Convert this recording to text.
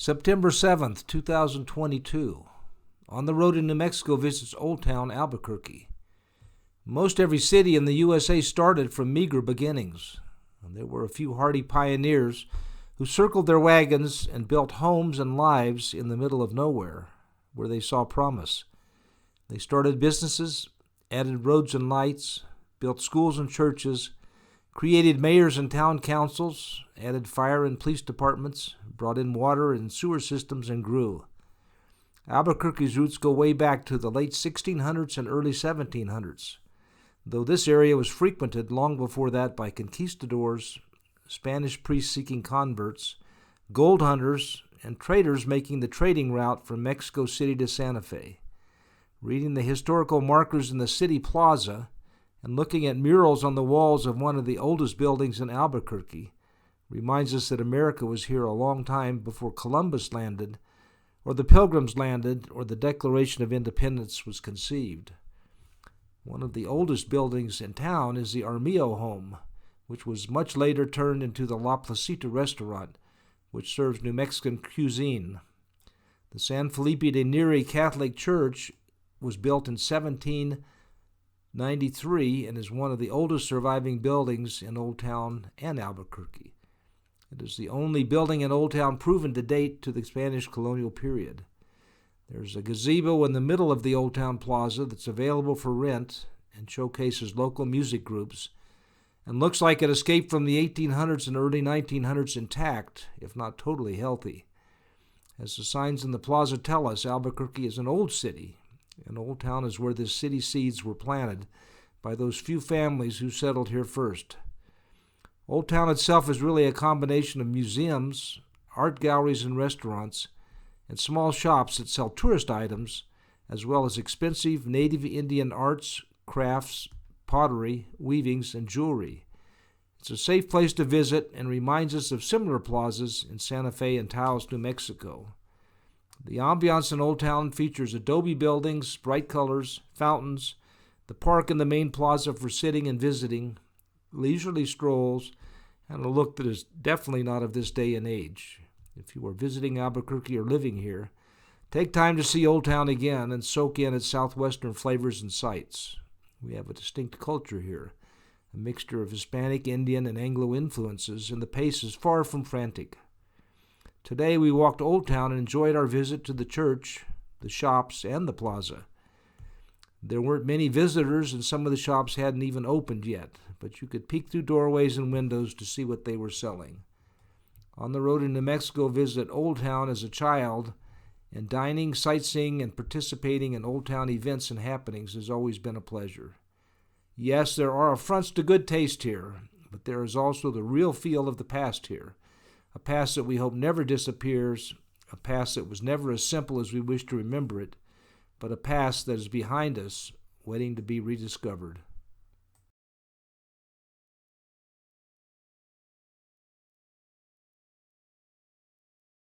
September 7th, 2022. On the road in New Mexico visits Old Town Albuquerque. Most every city in the USA started from meager beginnings. And there were a few hardy pioneers who circled their wagons and built homes and lives in the middle of nowhere, where they saw promise. They started businesses, added roads and lights, built schools and churches, created mayors and town councils, added fire and police departments, brought in water and sewer systems, and grew. Albuquerque's roots go way back to the late 1600s and early 1700s, though this area was frequented long before that by conquistadors, Spanish priests seeking converts, gold hunters, and traders making the trading route from Mexico City to Santa Fe. Reading the historical markers in the city plaza and looking at murals on the walls of one of the oldest buildings in Albuquerque reminds us that America was here a long time before Columbus landed, or the Pilgrims landed, or the Declaration of Independence was conceived. One of the oldest buildings in town is the Armillo home, which was much later turned into the La Placita restaurant, which serves New Mexican cuisine. The San Felipe de Neri Catholic Church was built in 1793 and is one of the oldest surviving buildings in Old Town and Albuquerque. It is the only building in Old Town proven to date to the Spanish colonial period. There's a gazebo in the middle of the Old Town Plaza that's available for rent and showcases local music groups, and looks like it escaped from the 1800s and early 1900s intact, if not totally healthy. As the signs in the plaza tell us, Albuquerque is an old city, and Old Town is where the city seeds were planted by those few families who settled here first. Old Town itself is really a combination of museums, art galleries and restaurants, and small shops that sell tourist items, as well as expensive native Indian arts, crafts, pottery, weavings, and jewelry. It's a safe place to visit and reminds us of similar plazas in Santa Fe and Taos, New Mexico. The ambiance in Old Town features adobe buildings, bright colors, fountains, the park and the main plaza for sitting and visiting, leisurely strolls, and a look that is definitely not of this day and age. If you are visiting Albuquerque or living here, take time to see Old Town again and soak in its southwestern flavors and sights. We have a distinct culture here, a mixture of Hispanic, Indian, and Anglo influences, and the pace is far from frantic. Today we walked Old Town and enjoyed our visit to the church, the shops, and the plaza. There weren't many visitors, and some of the shops hadn't even opened yet, but you could peek through doorways and windows to see what they were selling. On the road in New Mexico, visit Old Town as a child, and dining, sightseeing, and participating in Old Town events and happenings has always been a pleasure. Yes, there are affronts to good taste here, but there is also the real feel of the past here, a past that we hope never disappears, a past that was never as simple as we wish to remember it, but a past that is behind us, waiting to be rediscovered.